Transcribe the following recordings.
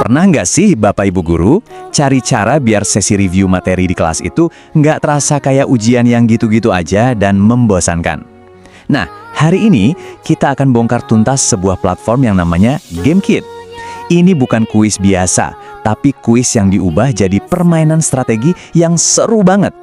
Pernah nggak sih Bapak Ibu Guru cari cara biar sesi review materi di kelas itu nggak terasa kayak ujian yang gitu-gitu aja dan membosankan? Nah, hari ini kita akan bongkar tuntas sebuah platform yang namanya GameKit. Ini bukan kuis biasa, tapi kuis yang diubah jadi permainan strategi yang seru banget.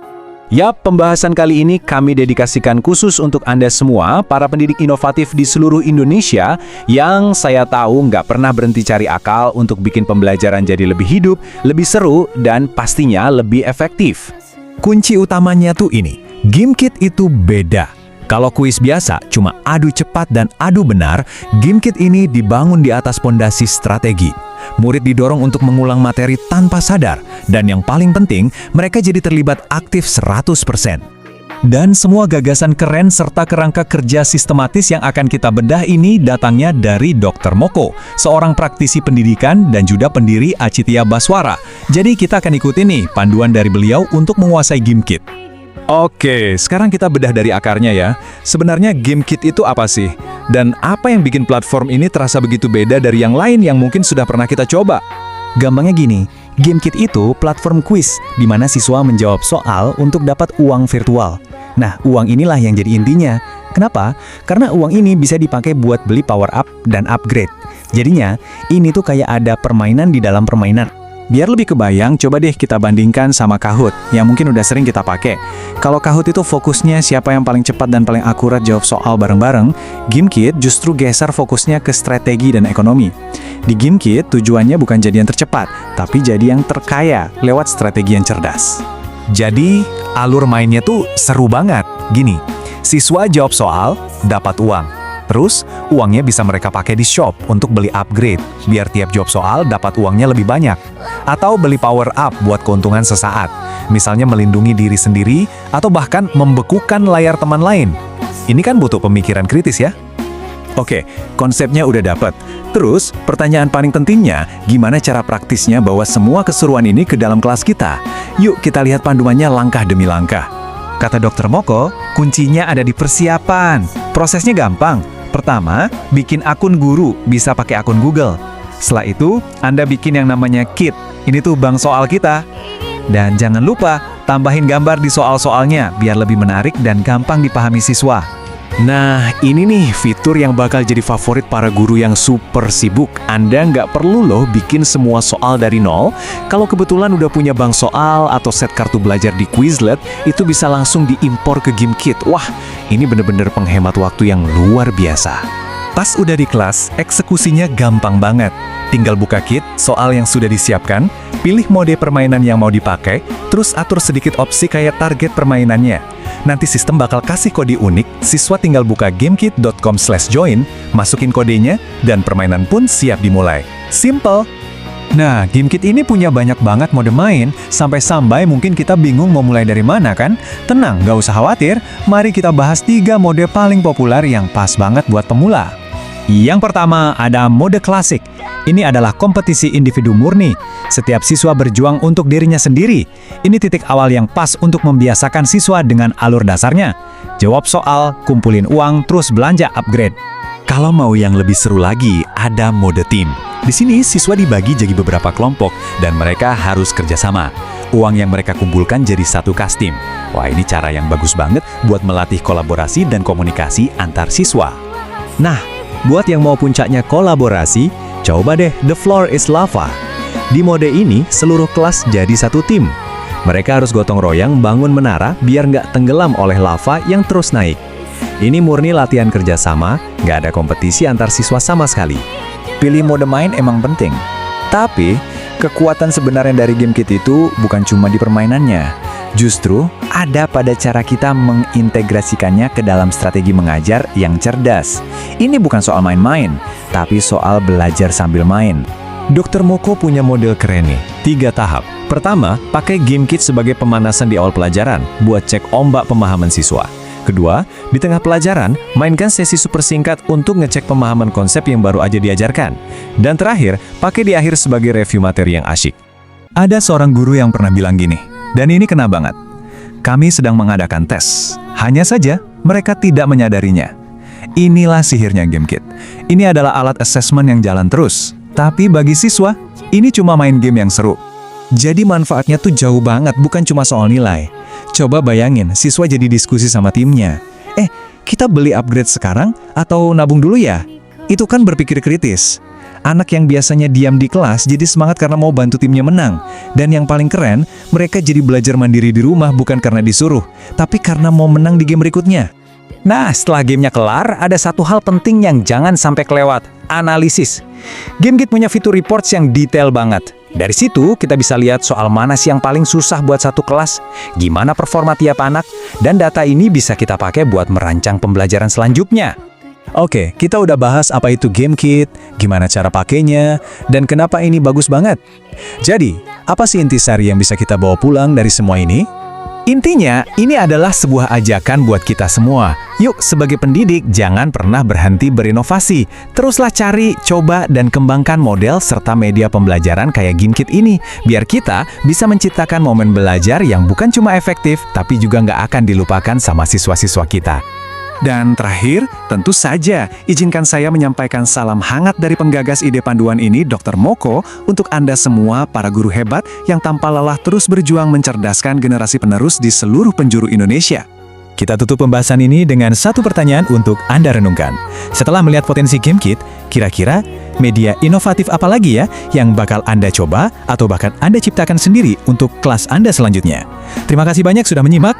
Yap, pembahasan kali ini kami dedikasikan khusus untuk Anda semua, para pendidik inovatif di seluruh Indonesia yang saya tahu nggak pernah berhenti cari akal untuk bikin pembelajaran jadi lebih hidup, lebih seru, dan pastinya lebih efektif. Kunci utamanya tuh ini, GameKit itu beda. Kalau kuis biasa cuma adu cepat dan adu benar, GameKit ini dibangun di atas pondasi strategi. Murid didorong untuk mengulang materi tanpa sadar, dan yang paling penting, mereka jadi terlibat aktif 100%. Dan semua gagasan keren serta kerangka kerja sistematis yang akan kita bedah ini datangnya dari Dr. Moko, seorang praktisi pendidikan dan juga pendiri Acitya Baswara. Jadi kita akan ikuti nih panduan dari beliau untuk menguasai GameKit. Oke, sekarang kita bedah dari akarnya ya. Sebenarnya GameKit itu apa sih? Dan apa yang bikin platform ini terasa begitu beda dari yang lain yang mungkin sudah pernah kita coba? Gampangnya gini, GameKit itu platform kuis di mana siswa menjawab soal untuk dapat uang virtual. Nah, uang inilah yang jadi intinya. Kenapa? Karena uang ini bisa dipakai buat beli power up dan upgrade. Jadinya, ini tuh kayak ada permainan di dalam permainan. Biar lebih kebayang, coba deh kita bandingkan sama Kahoot yang mungkin udah sering kita pakai. Kalau Kahoot itu fokusnya siapa yang paling cepat dan paling akurat jawab soal bareng-bareng, GameKit justru geser fokusnya ke strategi dan ekonomi. Di GameKit tujuannya bukan jadi yang tercepat, tapi jadi yang terkaya lewat strategi yang cerdas. Jadi, alur mainnya tuh seru banget. Gini, siswa jawab soal, dapat uang. Terus, uangnya bisa mereka pakai di shop untuk beli upgrade, biar tiap jawab soal dapat uangnya lebih banyak. Atau beli power up buat keuntungan sesaat, misalnya melindungi diri sendiri, atau bahkan membekukan layar teman lain. Ini kan butuh pemikiran kritis ya? Oke, konsepnya udah dapet. Terus, pertanyaan paling pentingnya, gimana cara praktisnya bawa semua keseruan ini ke dalam kelas kita? Yuk kita lihat panduannya langkah demi langkah. Kata Dr. Moko, kuncinya ada di persiapan. Prosesnya gampang. Pertama, bikin akun guru, bisa pakai akun Google. Setelah itu, Anda bikin yang namanya kit. Ini tuh bank soal kita. Dan jangan lupa, tambahin gambar di soal-soalnya, biar lebih menarik dan gampang dipahami siswa. Nah, ini nih fitur yang bakal jadi favorit para guru yang super sibuk. Anda nggak perlu loh bikin semua soal dari nol. Kalau kebetulan udah punya bank soal atau set kartu belajar di Quizlet, itu bisa langsung diimpor ke GameKit. Wah, ini bener-bener penghemat waktu yang luar biasa. Pas udah di kelas, eksekusinya gampang banget. Tinggal buka kit, soal yang sudah disiapkan, pilih mode permainan yang mau dipakai, terus atur sedikit opsi kayak target permainannya. Nanti sistem bakal kasih kode unik, siswa tinggal buka gamekit.com/join, masukin kodenya, dan permainan pun siap dimulai. Simple! Nah, GameKit ini punya banyak banget mode main, sampai-sampai mungkin kita bingung mau mulai dari mana kan? Tenang, nggak usah khawatir, mari kita bahas 3 mode paling populer yang pas banget buat pemula. Yang pertama ada mode klasik. Ini adalah kompetisi individu murni. Setiap siswa berjuang untuk dirinya sendiri. Ini titik awal yang pas untuk membiasakan siswa dengan alur dasarnya. Jawab soal, kumpulin uang, terus belanja upgrade. Kalau mau yang lebih seru lagi, ada mode tim. Di sini siswa dibagi jadi beberapa kelompok dan mereka harus kerjasama. Uang yang mereka kumpulkan jadi satu kas tim. Wah, ini cara yang bagus banget buat melatih kolaborasi dan komunikasi antar siswa. Nah, buat yang mau puncaknya kolaborasi, coba deh The Floor is Lava. Di mode ini, seluruh kelas jadi satu tim. Mereka harus gotong royong bangun menara biar nggak tenggelam oleh lava yang terus naik. Ini murni latihan kerjasama, nggak ada kompetisi antar siswa sama sekali. Pilih mode main emang penting. Tapi, kekuatan sebenarnya dari GameKit itu bukan cuma di permainannya. Justru, ada pada cara kita mengintegrasikannya ke dalam strategi mengajar yang cerdas. Ini bukan soal main-main, tapi soal belajar sambil main. Dr. Moko punya model keren nih, 3 tahap. Pertama, pakai GameKit sebagai pemanasan di awal pelajaran, buat cek ombak pemahaman siswa. Kedua, di tengah pelajaran, mainkan sesi super singkat untuk ngecek pemahaman konsep yang baru aja diajarkan. Dan terakhir, pakai di akhir sebagai review materi yang asyik. Ada seorang guru yang pernah bilang gini, dan ini kena banget. Kami sedang mengadakan tes. Hanya saja, mereka tidak menyadarinya. Inilah sihirnya GameKit. Ini adalah alat assessment yang jalan terus. Tapi bagi siswa, Ini cuma main game yang seru. Jadi manfaatnya tuh jauh banget, bukan cuma soal nilai. Coba bayangin, siswa jadi diskusi sama timnya. Kita beli upgrade sekarang atau nabung dulu ya? Itu kan berpikir kritis. Anak yang biasanya diam di kelas jadi semangat karena mau bantu timnya menang. Dan yang paling keren, mereka jadi belajar mandiri di rumah bukan karena disuruh, tapi karena mau menang di game berikutnya. Nah, setelah gamenya kelar, ada satu hal penting yang jangan sampai kelewat, analisis. GameKit punya fitur reports yang detail banget. Dari situ, kita bisa lihat soal mana sih yang paling susah buat satu kelas, gimana performa tiap anak, dan data ini bisa kita pakai buat merancang pembelajaran selanjutnya. Oke, kita udah bahas apa itu GameKit, gimana cara pakainya, dan kenapa ini bagus banget. Jadi, apa sih intisari yang bisa kita bawa pulang dari semua ini? Intinya, ini adalah sebuah ajakan buat kita semua. Yuk, sebagai pendidik, jangan pernah berhenti berinovasi. Teruslah cari, coba, dan kembangkan model serta media pembelajaran kayak GameKit ini, biar kita bisa menciptakan momen belajar yang bukan cuma efektif, tapi juga nggak akan dilupakan sama siswa-siswa kita. Dan terakhir, tentu saja, izinkan saya menyampaikan salam hangat dari penggagas ide panduan ini, Dr. Moko, untuk Anda semua para guru hebat yang tanpa lelah terus berjuang mencerdaskan generasi penerus di seluruh penjuru Indonesia. Kita tutup pembahasan ini dengan satu pertanyaan untuk Anda renungkan. Setelah melihat potensi GameKit, kira-kira media inovatif apa lagi ya yang bakal Anda coba atau bahkan Anda ciptakan sendiri untuk kelas Anda selanjutnya? Terima kasih banyak sudah menyimak.